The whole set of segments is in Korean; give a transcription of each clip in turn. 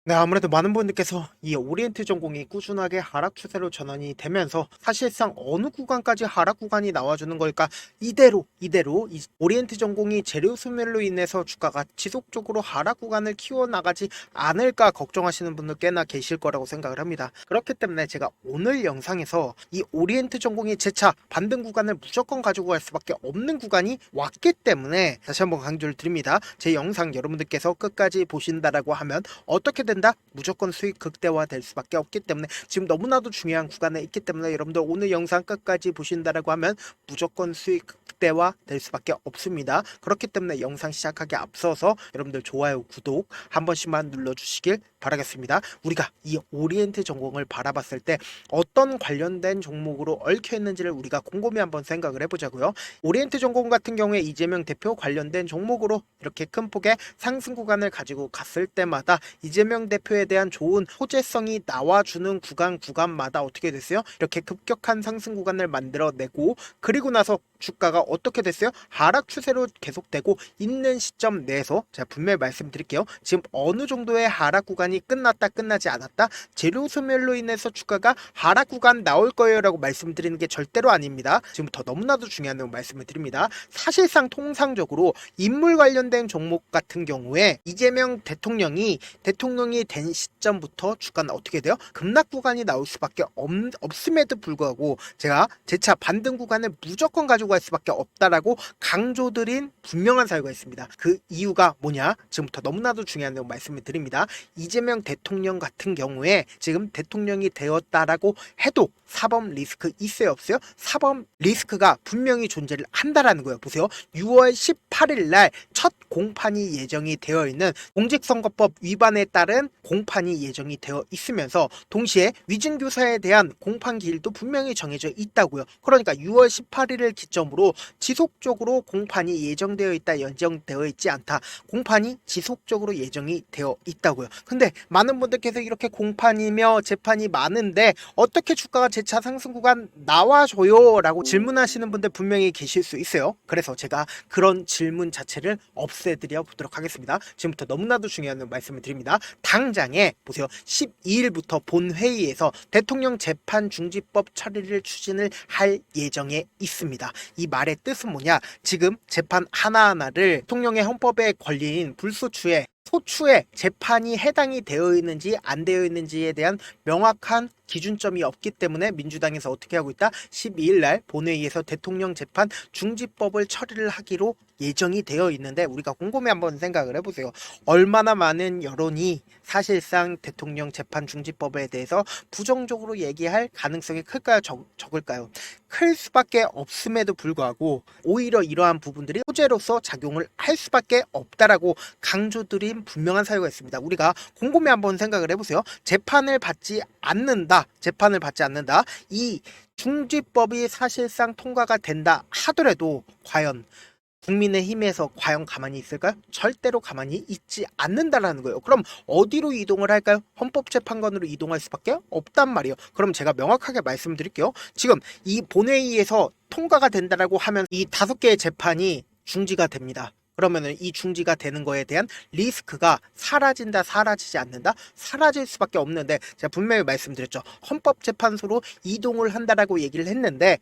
네, 아무래도 많은 분들께서 이 오리엔트 전공이 꾸준하게 하락 추세로 전환이 되면서 사실상 어느 구간까지 하락 구간이 나와주는 걸까? 이대로 이 오리엔트 전공이 재료 소멸로 인해서 주가가 지속적으로 하락 구간을 키워나가지 않을까 걱정하시는 분들 꽤나 계실 거라고 생각을 합니다. 그렇기 때문에 제가 오늘 영상에서 이 오리엔트 전공이 재차 반등 구간을 무조건 가지고 갈 수밖에 없는 구간이 왔기 때문에 다시 한번 강조를 드립니다. 제 영상 여러분들께서 끝까지 보신다라고 하면 어떻게 된다? 무조건 수익 극대화될 수밖에 없기 때문에 지금 너무나도 중요한 구간에 있기 때문에 여러분들 오늘 영상 끝까지 보신다라고 하면 무조건 수익 극대화 될 수밖에 없습니다. 그렇기 때문에 영상 시작하기 앞서서 여러분들 좋아요, 구독 한 번씩만 눌러주시길 바라겠습니다. 우리가 이 오리엔트 전공을 바라봤을 때 어떤 관련된 종목으로 얽혀 있는지를 우리가 곰곰이 한번 생각을 해보자고요. 오리엔트 전공 같은 경우에 이재명 대표 관련된 종목으로 이렇게 큰 폭의 상승 구간을 가지고 갔을 때마다 이재명 대표에 대한 좋은 호재성이 나와주는 구간마다 어떻게 됐어요? 이렇게 급격한 상승 구간을 만들어내고 그리고 나서 주가가 어떻게 됐어요? 하락 추세로 계속되고 있는 시점 내에서 제가 분명히 말씀드릴게요. 지금 어느 정도의 하락 구간이 끝났다 끝나지 않았다? 재료 소멸로 인해서 주가가 하락 구간 나올 거예요 라고 말씀드리는 게 절대로 아닙니다. 지금부터 너무나도 중요한 내용 말씀을 드립니다. 사실상 통상적으로 인물 관련된 종목 같은 경우에 이재명 대통령이 된 시점부터 주가는 어떻게 돼요? 급락 구간이 나올 수밖에 없음에도 불구하고 제가 재차 반등 구간을 무조건 가지고 갈 수밖에 없다라고 강조드린 분명한 사유가 있습니다. 그 이유가 뭐냐? 지금부터 너무나도 중요한 내용 말씀을 드립니다. 이재명 대통령 같은 경우에 지금 대통령이 되었다라고 해도 사법 리스크 있어요 없어요? 사법 리스크가 분명히 존재를 한다라는 거예요. 보세요. 6월 18일 날 첫 공판이 예정이 되어 있는 공직선거법 위반에 따른 공판이 예정이 되어 있으면서 동시에 위증교사에 대한 공판 기일도 분명히 정해져 있다고요. 그러니까 6월 18일을 기점으로 지속적으로 공판이 예정되어 있다, 연정되어 있지 않다. 공판이 지속적으로 예정이 되어 있다고요. 근데 많은 분들께서 이렇게 공판이며 재판이 많은데 어떻게 주가가 재차 상승 구간 나와줘요? 라고 질문하시는 분들 분명히 계실 수 있어요. 그래서 제가 그런 질문 자체를 없애드려 보도록 하겠습니다. 지금부터 너무나도 중요한 말씀을 드립니다. 당장에 보세요. 12일부터 본회의에서 대통령 재판 중지법 처리를 추진을 할 예정에 있습니다. 이 말의 뜻은 뭐냐? 지금 재판 하나하나를 대통령의 헌법에 걸린 불소추에 소추에 재판이 해당이 되어 있는지 안 되어 있는지에 대한 명확한 기준점이 없기 때문에 민주당에서 어떻게 하고 있다? 12일 날 본회의에서 대통령 재판 중지법을 처리를 하기로 예정이 되어 있는데 우리가 곰곰이 한번 생각을 해보세요. 얼마나 많은 여론이 사실상 대통령 재판 중지법에 대해서 부정적으로 얘기할 가능성이 클까요? 적을까요? 클 수밖에 없음에도 불구하고 오히려 이러한 부분들이 호재로서 작용을 할 수밖에 없다라고 강조드린 분명한 사유가 있습니다. 우리가 곰곰이 한번 생각을 해보세요. 재판을 받지 않는다. 이 중지법이 사실상 통과가 된다 하더라도 과연 국민의힘에서 과연 가만히 있을까요? 절대로 가만히 있지 않는다라는 거예요. 그럼 어디로 이동을 할까요? 헌법재판관으로 이동할 수밖에 없단 말이에요. 그럼 제가 명확하게 말씀드릴게요. 지금 이 본회의에서 통과가 된다라고 하면 이 5개의 재판이 중지가 됩니다. 그러면은 이 중지가 되는 거에 대한 리스크가 사라진다, 사라지지 않는다? 사라질 수밖에 없는데 제가 분명히 말씀드렸죠. 헌법재판소로 이동을 한다라고 했는데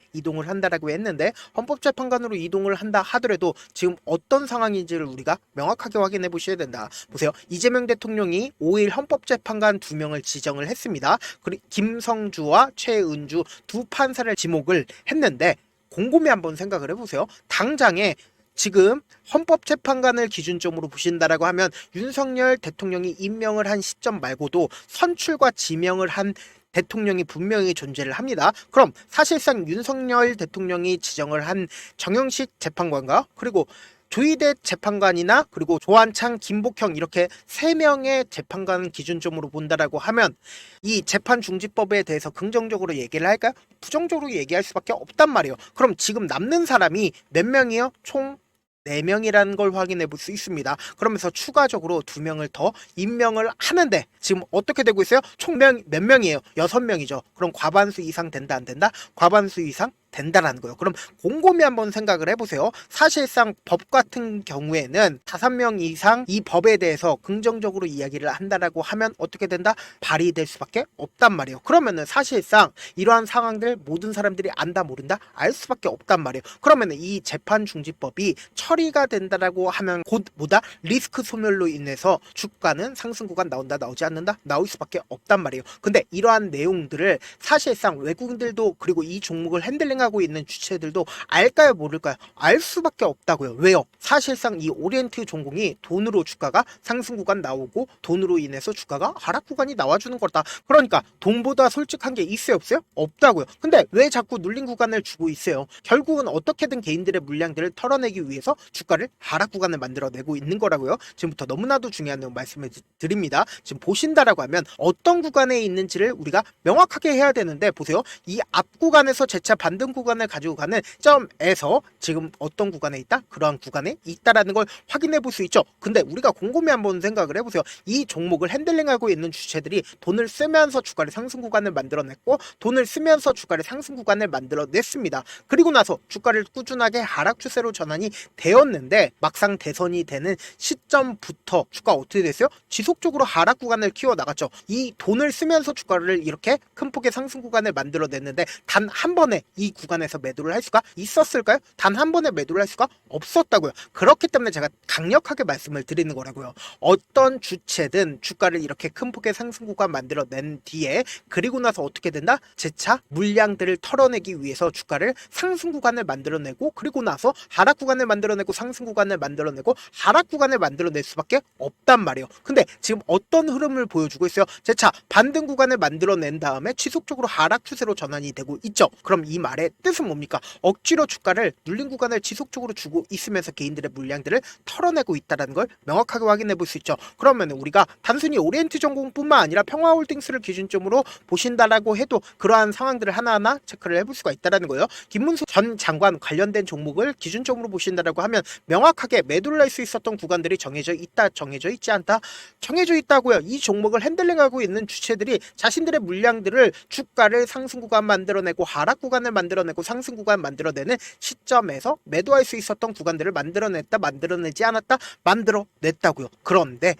헌법재판관으로 이동을 한다 하더라도 지금 어떤 상황인지를 우리가 명확하게 확인해 보셔야 된다. 보세요. 이재명 대통령이 5일 헌법재판관 2명을 지정을 했습니다. 그리고 김성주와 최은주 두 판사를 지목을 했는데 곰곰이 한번 생각을 해보세요. 당장에 지금 헌법재판관을 기준점으로 보신다라고 하면 윤석열 대통령이 임명을 한 시점 말고도 선출과 지명을 한 대통령이 분명히 존재를 합니다. 그럼 사실상 윤석열 대통령이 지정을 한 정영식 재판관과 그리고 조희대 재판관이나 그리고 조한창, 김복형 이렇게 3명의 재판관 기준점으로 본다라고 하면 이 재판 중지법에 대해서 긍정적으로 얘기를 할까요? 부정적으로 얘기할 수밖에 없단 말이에요. 그럼 지금 남는 사람이 몇 명이요? 총 4명이라는 걸 확인해 볼 수 있습니다. 그러면서 추가적으로 2명을 더 임명을 하는데 지금 어떻게 되고 있어요? 총 몇 명이에요? 6명이죠. 그럼 과반수 이상 된다 안 된다? 과반수 이상 된다라는 거예요. 그럼 곰곰이 한번 생각을 해보세요. 사실상 법 같은 경우에는 5명 이상 이 법에 대해서 긍정적으로 이야기를 한다라고 하면 어떻게 된다? 발의될 수밖에 없단 말이에요. 그러면은 사실상 이러한 상황들 모든 사람들이 안다 모른다 알 수밖에 없단 말이에요. 그러면은 이 재판중지법이 처리가 된다라고 하면 곧 뭐다? 리스크 소멸로 인해서 주가는 상승 구간 나온다 나오지 않는다 나올 수밖에 없단 말이에요. 근데 이러한 내용들을 사실상 외국인들도 그리고 이 종목을 핸들링하고 있는 주체들도 알까요 모를까요? 알 수밖에 없다고요. 왜요? 사실상 이 오리엔트 전공이 돈으로 주가가 상승 구간 나오고 돈으로 인해서 주가가 하락 구간이 나와주는 거다. 그러니까 돈보다 솔직한 게 있어요 없어요? 없다고요. 근데 왜 자꾸 눌린 구간을 주고 있어요? 결국은 어떻게든 개인들의 물량들을 털어내기 위해서 주가를 하락 구간을 만들어내고 있는 거라고요. 지금부터 너무나도 중요한 내용 말씀을 드립니다. 지금 보신다라고 하면 어떤 구간에 있는지를 우리가 명확하게 해야 되는데 보세요. 이 앞 구간에서 재차 반등 구간을 가지고 가는 점에서 지금 어떤 구간에 있다? 그러한 구간에 있다라는 걸 확인해 볼 수 있죠. 근데 우리가 곰곰이 한번 생각을 해보세요. 이 종목을 핸들링하고 있는 주체들이 돈을 쓰면서 주가를 상승 구간을 만들어냈고 돈을 쓰면서 주가를 상승 구간을 만들어냈습니다. 그리고 나서 주가를 꾸준하게 하락 추세로 전환이 되었는데 막상 대선이 되는 시점부터 주가 어떻게 됐어요? 지속적으로 하락 구간을 키워나갔죠. 이 돈을 쓰면서 주가를 이렇게 큰 폭의 상승 구간을 만들어냈는데 단 한 번에 이 구간에서 매도를 할 수가 있었을까요? 단 한 번에 매도를 할 수가 없었다고요. 그렇기 때문에 제가 강력하게 말씀을 드리는 거라고요. 어떤 주체든 주가를 이렇게 큰 폭의 상승 구간 만들어낸 뒤에 그리고 나서 어떻게 된다? 재차 물량들을 털어내기 위해서 주가를 상승 구간을 만들어내고 그리고 나서 하락 구간을 만들어내고 상승 구간을 만들어내고 하락 구간을 만들어낼 수밖에 없단 말이에요. 근데 지금 어떤 흐름을 보여주고 있어요? 재차 반등 구간을 만들어낸 다음에 지속적으로 하락 추세로 전환이 되고 있죠. 그럼 이 말의 뜻은 뭡니까? 억지로 주가를 눌린 구간을 지속적으로 주고 있으면서 개인들의 물량들을 털어내고 있다는 걸 명확하게 확인해 볼 수 있죠. 그러면 우리가 단순히 오리엔트 전공뿐만 아니라 평화홀딩스를 기준점으로 보신다라고 해도 그러한 상황들을 하나하나 체크를 해볼 수가 있다는 거예요. 김문수 전 장관 관련된 종목을 기준점으로 보신다라고 하면 명확하게 매도를 할 수 있었던 구간들이 정해져 있다, 정해져 있지 않다, 정해져 있다고요. 이 종목을 핸들링하고 있는 주체들이 자신들의 물량들을 주가를 상승 구간 만들어내고 하락 구간을 만들어내고 상승 구간 만들어내는 시점에서 매도할 수 있었던 구간들을 만들어냈다, 만들어내지 않았다, 만들어냈다고요. 그런데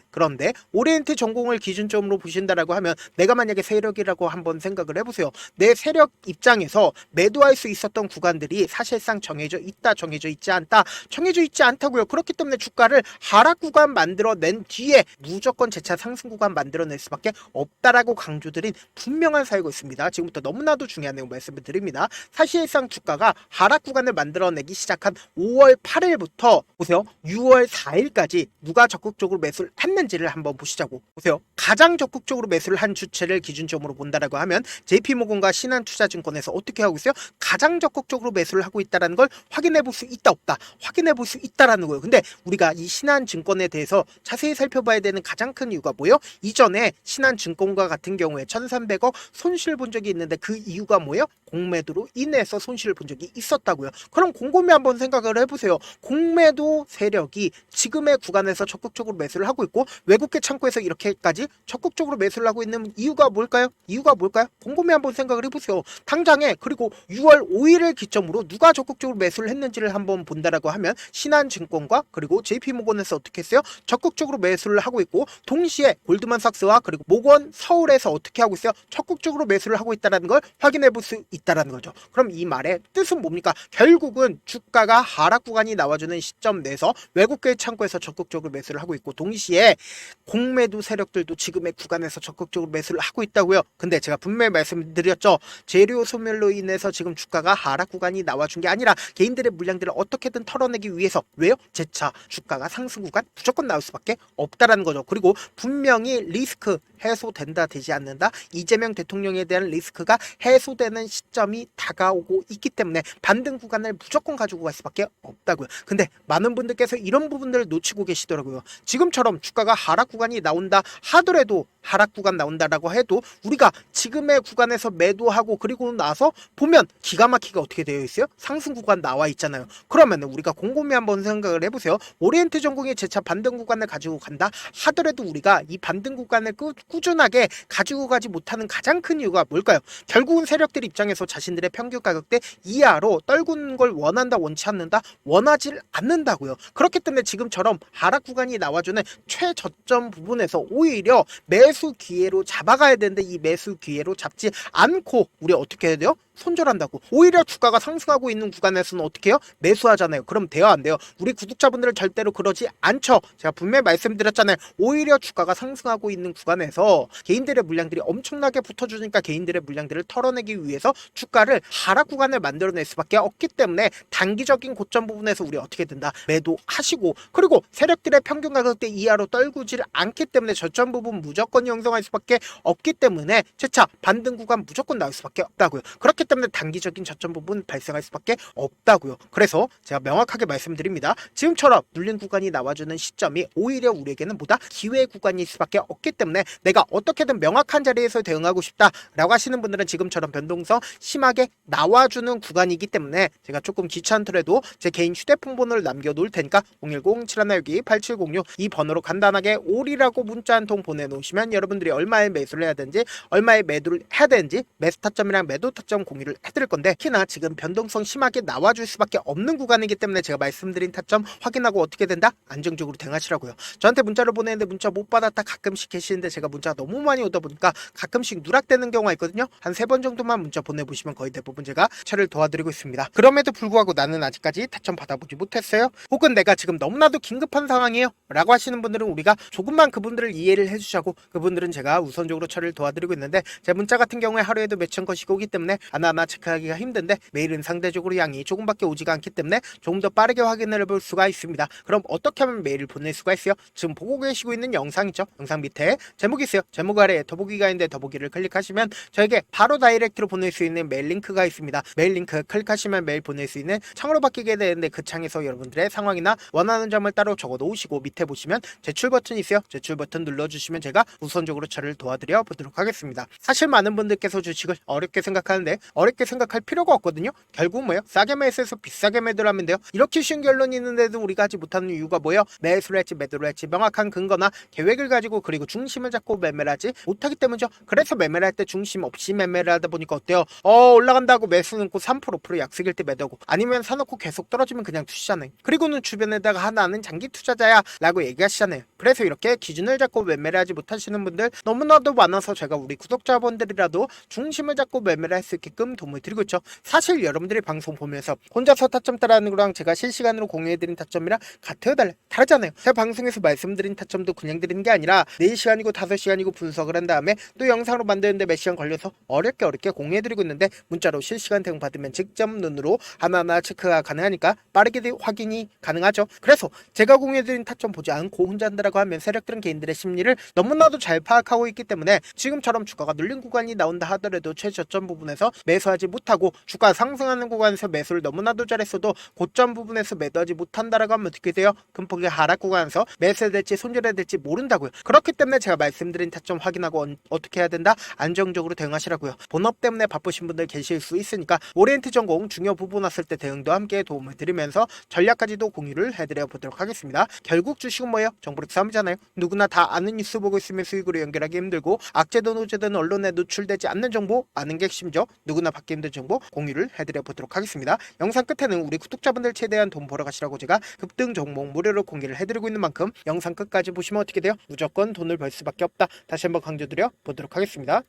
오리엔트 전공을 기준점으로 보신다라고 하면 내가 만약에 세력이라고 한번 생각을 해보세요. 내 세력 입장에서 매도할 수 있었던 구간들이 사실상 정해져 있다, 정해져 있지 않다, 정해져 있지 않다고요. 그렇기 때문에 주가를 하락 구간 만들어낸 뒤에 무조건 재차 상승 구간 만들어낼 수밖에 없다라고 강조드린 분명한 사유가 있습니다. 지금부터 너무나도 중요한 내용 말씀을 드립니다. 사실상 주가가 하락 구간을 만들어내기 시작한 5월 8일부터 보세요. 6월 4일까지 누가 적극적으로 매수를 했는지를 한번 보시자고. 보세요. 가장 적극적으로 매수를 한 주체를 기준점으로 본다라고 하면 JP모건과 신한투자증권에서 어떻게 하고 있어요? 가장 적극적으로 매수를 하고 있다는 걸 확인해 볼 수 있다 없다, 확인해 볼 수 있다라는 거예요. 근데 우리가 이 신한증권에 대해서 자세히 살펴봐야 되는 가장 큰 이유가 뭐예요? 이전에 신한증권과 같은 경우에 1,300억 손실 본 적이 있는데 그 이유가 뭐예요? 공매도로 인해서 손실을 본 적이 있었다고요. 그럼 곰곰이 한번 생각을 해보세요. 공매도 세력이 지금의 구간에서 적극적으로 매수를 하고 있고 외국계 창구에서 이렇게까지 적극적으로 매수를 하고 있는 이유가 뭘까요? 이유가 뭘까요? 곰곰이 한번 생각을 해보세요. 당장에 그리고 6월 5일을 기점으로 누가 적극적으로 매수를 했는지를 한번 본다라고 하면 신한증권과 그리고 JP모건에서 어떻게 했어요? 적극적으로 매수를 하고 있고 동시에 골드만삭스와 그리고 모건 서울에서 어떻게 하고 있어요? 적극적으로 매수를 하고 있다는 걸 확인해 볼 수 있다는 거죠. 그럼 이 말의 뜻은 뭡니까? 결국은 주가가 하락 구간이 나와주는 시점 내에서 외국계 창구에서 적극적으로 매수를 하고 있고 동시에 공매도 세력들도 지금의 구간에서 적극적으로 매수를 하고 있다고요. 근데 제가 분명히 말씀드렸죠. 재료 소멸로 인해서 지금 주가가 하락 구간이 나와준 게 아니라 개인들의 물량들을 어떻게든 털어내기 위해서 왜요? 재차 주가가 상승 구간 무조건 나올 수밖에 없다라는 거죠. 그리고 분명히 리스크 해소된다 되지 않는다, 이재명 대통령에 대한 리스크가 해소되는 시점이 다가오고 있기 때문에 반등 구간을 무조건 가지고 갈 수밖에 없다고요. 근데 많은 분들께서 이런 부분들을 놓치고 계시더라고요. 지금처럼 주가가 하락 구간이 나온다 하더라도, 하락 구간 나온다라고 해도 우리가 지금의 구간에서 매도하고 그리고 나서 보면 기가 막히게 어떻게 되어 있어요? 상승 구간 나와 있잖아요. 그러면 우리가 곰곰이 한번 생각을 해보세요. 오리엔트 전공이 재차 반등 구간을 가지고 간다 하더라도 우리가 이 반등 구간을 꾸준하게 가지고 가지 못하는 가장 큰 이유가 뭘까요? 결국은 세력들 입장에서 자신들의 평균 가격대 이하로 떨구는 걸 원한다, 원치 않는다? 원하지 않는다고요. 그렇기 때문에 지금처럼 하락 구간이 나와주는 최저점 부분에서 오히려 매수 기회로 잡아가야 되는데 이 매수 기회로 잡지 않고 우리 어떻게 해야 돼요? 손절한다고. 오히려 주가가 상승하고 있는 구간에서는 어떻게 해요? 매수하잖아요. 그럼 돼요, 안 돼요? 우리 구독자분들은 절대로 그러지 않죠. 제가 분명히 말씀드렸잖아요. 오히려 주가가 상승하고 있는 구간에서 개인들의 물량들이 엄청나게 붙어주니까 개인들의 물량들을 털어내기 위해서 주가를 하락 구간을 만들어낼 수밖에 없기 때문에 단기적인 고점 부분에서 우리 어떻게 된다? 매도하시고, 그리고 세력들의 평균 가격대 이하로 떨구질 않기 때문에 저점 부분 무조건 형성할 수밖에 없기 때문에 재차 반등 구간 무조건 나올 수밖에 없다고요. 그렇기 때문에 단기적인 저점 부분 발생할 수밖에 없다고요. 그래서 제가 명확하게 말씀드립니다. 지금처럼 눌린 구간이 나와주는 시점이 오히려 우리에게는 보다 기회 구간일 수밖에 없기 때문에 내가 어떻게든 명확한 자리에서 대응하고 싶다라고 하시는 분들은 지금처럼 변동성 심하게 나와주는 구간이기 때문에 제가 조금 귀찮더라도 제 개인 휴대폰 번호를 남겨놓을 테니까 010-7162-8706 이 번호로 간단하게 올이라고 문자 한 통 보내놓으시면 여러분들이 얼마에 매수를 해야 되는지, 얼마에 매도를 해야 되는지 매수 타점이랑 매도 타점 공유를 해드릴 건데, 특히나 지금 변동성 심하게 나와줄 수밖에 없는 구간이기 때문에 제가 말씀드린 타점 확인하고 어떻게 된다? 안정적으로 대응하시라고요. 저한테 문자를 보내는데 문자 못 받았다 가끔씩 계시는데 제가 문자가 너무 많이 오다 보니까 가끔씩 누락되는 경우가 있거든요. 한 3번 정도만 문자 보내보시면 거의 대부분 제가 처리를 도와드리고 있습니다. 그럼에도 불구하고 나는 아직까지 타점 받아보지 못했어요. 혹은 내가 지금 너무나도 긴급한 상황이에요 라고 하시는 분들은 우리가 조금만 그분들을 이해를 해주자고, 그분들은 제가 우선적으로 처리를 도와드리고 있는데, 제 문자 같은 경우에 하루에도 몇천 건씩 오기 때문에 하나하나 체크하기가 힘든데 메일은 상대적으로 양이 조금밖에 오지가 않기 때문에 조금 더 빠르게 확인을 해볼 수가 있습니다. 그럼 어떻게 하면 메일을 보낼 수가 있어요? 지금 보고 계시고 있는 영상 있죠? 영상 밑에 제목이 있어요. 제목 아래에 더보기가 있는데 더보기를 클릭하시면 저에게 바로 다이렉트로 보낼 수 있는 메일 링크가 있습니다. 메일 링크 클릭하시면 메일 보낼 수 있는 창으로 바뀌게 되는데, 그 창에서 여러분들의 상황이나 원하는 점을 따로 적어 놓으시고 밑에 보시면 제출 버튼이 있어요. 제출 버튼 눌러주시면 제가 우선적으로 처리를 도와드려 보도록 하겠습니다. 사실 많은 분들께서 주식을 어렵게 생각하는데 어렵게 생각할 필요가 없거든요. 결국 뭐예요? 싸게 매수해서 비싸게 매도를 하면 돼요. 이렇게 쉬운 결론이 있는데도 우리가 하지 못하는 이유가 뭐예요? 매수를 했지 매도를 했지 명확한 근거나 계획을 가지고, 그리고 중심을 잡고 매매를 하지 못하기 때문이죠. 그래서 매매를 할 때 중심 없이 매매를 하다 보니까 어때요? 올라간다고 매수 넣고 3% 약속일 때 매도하고, 아니면 사놓고 계속 떨어지면 그냥 투시잖아요. 그리고는 주변에다가 나는 장기 투자자야 라고 얘기하시잖아요. 그래서 이렇게 기준을 잡고 매매를 하지 못하시는 분들 너무나도 많아서 제가 우리 구독자분들이라도 중심을 잡고 매매를 할 수 있게끔 도움을 드리고 있죠. 사실 여러분들이 방송 보면서 혼자서 타점 따라하는 거랑 제가 실시간으로 공유해드린 타점이랑 같아요, 다르잖아요. 제가 방송에서 말씀드린 타점도 그냥 드리는 게 아니라 4시간이고 5시간이고 분석을 한 다음에 또 영상으로 만드는데 몇 시간 걸려서 어렵게 공유해드리고 있는데, 문자로 실시간 대응 받으면 직접 눈으로 하나하나 체크가 가능하니까 빠르게 확인이 가능하죠. 그래서 제가 공유해드린 타점 보지 않고 혼자 한다라고 하면 세력들은 개인들의 심리를 너무나도 잘 파악하고 있기 때문에 지금처럼 주가가 눌린 구간이 나온다 하더라도 최저점 부분에서 매수하지 못하고, 주가 상승하는 구간에서 매수를 너무나도 잘했어도 고점 부분에서 매도하지 못한다라고 하면 어떻게 돼요? 금폭의 하락 구간에서 매수해야 될지 손절해야 될지 모른다고요. 그렇기 때문에 제가 말씀드린 타점 확인하고 어떻게 해야 된다? 안정적으로 대응하시라고요. 본업 때문에 바쁘신 분들 계실 수 있으니까 오리엔트 전공 중요 부분 왔을 때 대응도 함께 도움을 드리면서 전략까지도 공유를 해드려 보도록 하겠습니다. 결국 주식은 뭐예요? 정보력 싸움이잖아요. 누구나 다 아는 뉴스 보고 있으면 수익으로 연결하기 힘들고, 악재든 호재든 언론에 노출되지 않는 정보 아는 게 핵심이죠. 누구나 받기 힘든 정보 공유를 해드려 보도록 하겠습니다. 영상 끝에는 우리 구독자분들 최대한 돈 벌어 가시라고 제가 급등 종목 무료로 공개를 해드리고 있는 만큼 영상 끝까지 보시면 어떻게 돼요? 무조건 돈을 벌 수밖에 없다. 다시 한번 강조드려 보도록 하겠습니다.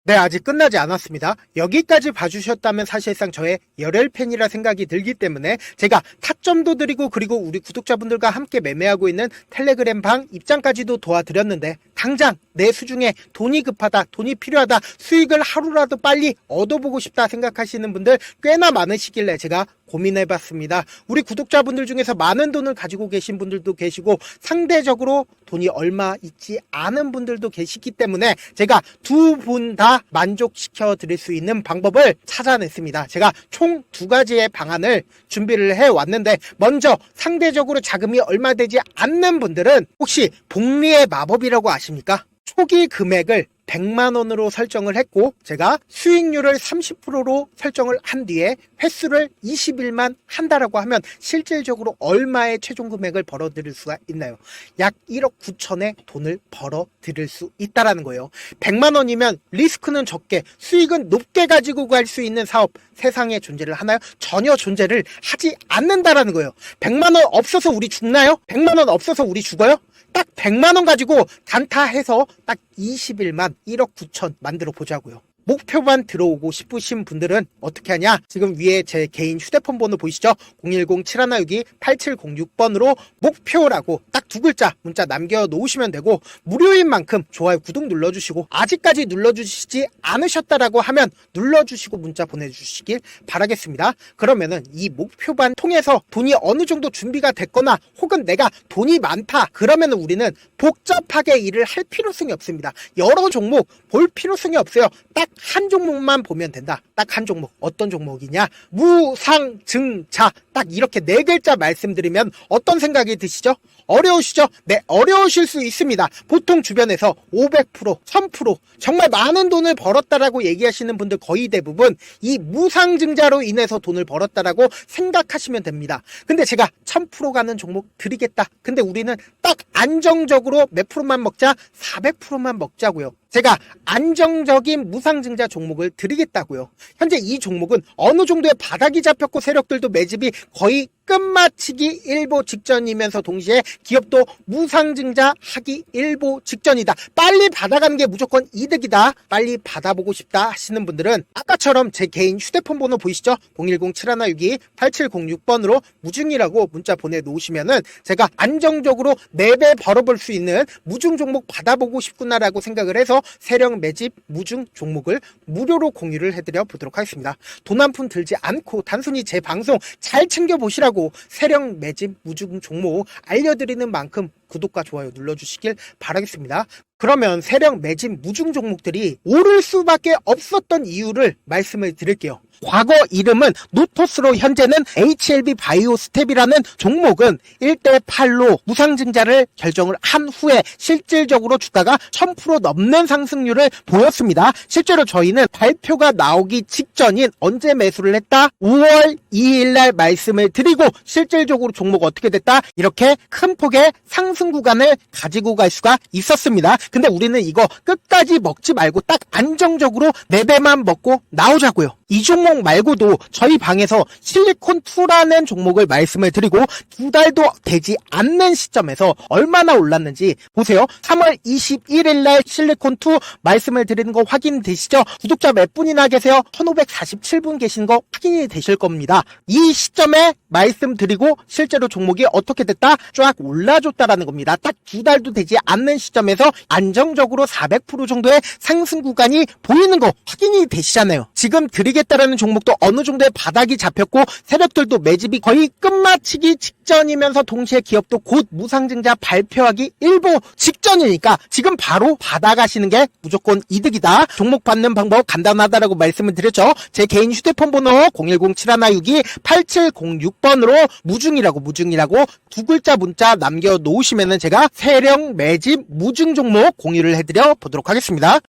네, 아직 끝나지 않았습니다. 여기까지 봐주셨다면 사실상 저의 열혈 팬이라 생각이 들기 때문에 제가 타점도 드리고, 그리고 우리 구독자분들과 함께 매매하고 있는 텔레그램 방 입장까지도 도와드렸는데, 당장 내 수중에 돈이 급하다, 돈이 필요하다, 수익을 하루라도 빨리 얻어보고 싶다 생각하시는 분들 꽤나 많으시길래 제가 고민해봤습니다. 우리 구독자분들 중에서 많은 돈을 가지고 계신 분들도 계시고 상대적으로 돈이 얼마 있지 않은 분들도 계시기 때문에 제가 두 분 다 만족시켜 드릴 수 있는 방법을 찾아냈습니다. 제가 총 2가지의 방안을 준비를 해왔는데, 먼저 상대적으로 자금이 얼마 되지 않는 분들은 혹시 복리의 마법이라고 아십니까? 초기 금액을 100만원으로 설정을 했고 제가 수익률을 30%로 설정을 한 뒤에 횟수를 20일만 한다라고 하면 실질적으로 얼마의 최종 금액을 벌어들일 수가 있나요? 약 1억 9천의 돈을 벌어들일 수 있다라는 거예요. 100만원이면 리스크는 적게 수익은 높게 가지고 갈 수 있는 사업 세상에 존재를 하나요? 전혀 존재를 하지 않는다라는 거예요. 100만원 없어서 우리 죽나요? 100만원 없어서 우리 죽어요? 딱 100만원 가지고 단타해서 딱 20일만 1억 9천 만들어 보자고요. 목표만 들어오고 싶으신 분들은 어떻게 하냐? 지금 위에 제 개인 휴대폰 번호 보이시죠? 010-7162-8706번으로 목표라고 딱 두 글자 문자 남겨놓으시면 되고 무료인 만큼 좋아요, 구독 눌러주시고 아직까지 눌러주시지 않으셨다라고 하면 눌러주시고 문자 보내주시길 바라겠습니다. 그러면은 이 목표반 통해서 돈이 어느 정도 준비가 됐거나 혹은 내가 돈이 많다 그러면은 우리는 복잡하게 일을 할 필요성이 없습니다. 여러 종목 볼 필요성이 없어요. 딱 한 종목만 보면 된다. 딱 한 종목. 어떤 종목이냐? 무상증자. 딱 이렇게 네 글자 말씀드리면 어떤 생각이 드시죠? 어려우시죠? 네, 어려우실 수 있습니다. 보통 주변에서 500%, 1000% 정말 많은 돈을 벌었다라고 얘기하시는 분들 거의 대부분 이 무상증자로 인해서 돈을 벌었다라고 생각하시면 됩니다. 근데 제가 1000% 가는 종목 드리겠다. 근데 우리는 딱 안정적으로 몇 프로만 먹자? 400%만 먹자고요. 제가 안정적인 무상증자 종목을 드리겠다고요. 현재 이 종목은 어느 정도의 바닥이 잡혔고 세력들도 매집이 거의 끝마치기 일보 직전이면서 동시에 기업도 무상증자 하기 일보 직전이다. 빨리 받아가는 게 무조건 이득이다. 빨리 받아보고 싶다 하시는 분들은 아까처럼 제 개인 휴대폰 번호 보이시죠? 010-7162-8706번으로 무중이라고 문자 보내놓으시면은 제가 안정적으로 4배 벌어볼 수 있는 무중 종목 받아보고 싶구나라고 생각을 해서 세력 매집 무중 종목을 무료로 공유를 해드려 보도록 하겠습니다. 돈 한 푼 들지 않고 단순히 제 방송 잘 챙겨보시라고 세력 매집 무중 종목 알려드리는 만큼 구독과 좋아요 눌러주시길 바라겠습니다. 그러면 세력 매집 무중 종목들이 오를 수밖에 없었던 이유를 말씀을 드릴게요. 과거 이름은 노토스로 현재는 HLB 바이오스텝이라는 종목은 1대8로 무상증자를 결정을 한 후에 실질적으로 주가가 1000% 넘는 상승률을 보였습니다. 실제로 저희는 발표가 나오기 직전인 언제 매수를 했다? 5월 2일날 말씀을 드리고 실질적으로 종목 어떻게 됐다? 이렇게 큰 폭의 상승 구간을 가지고 갈 수가 있었습니다. 근데 우리는 이거 끝까지 먹지 말고 딱 안정적으로 4배만 먹고 나오자고요. 이 종목 말고도 저희 방에서 실리콘2라는 종목을 말씀을 드리고 2달도 되지 않는 시점에서 얼마나 올랐는지 보세요. 3월 21일 날 실리콘2 말씀을 드리는 거 확인되시죠? 구독자 몇 분이나 계세요? 1547분 계신 거 확인이 되실 겁니다. 이 시점에 말씀드리고 실제로 종목이 어떻게 됐다? 쫙 올라줬다라는 겁니다. 딱 2달도 되지 않는 시점에서 안정적으로 400% 정도의 상승 구간이 보이는 거 확인이 되시잖아요. 지금 드리겠다라는 종목도 어느 정도의 바닥이 잡혔고 세력들도 매집이 거의 끝마치기 직전이면서 동시에 기업도 곧 무상증자 발표하기 일보 직전이니까 지금 바로 받아가시는 게 무조건 이득이다. 종목 받는 방법 간단하다라고 말씀을 드렸죠. 제 개인 휴대폰 번호 010-7162-8706번으로 무중이라고 두 글자 문자 남겨놓으시면은 제가 세력 매집 무중 종목 공유를 해드려 보도록 하겠습니다.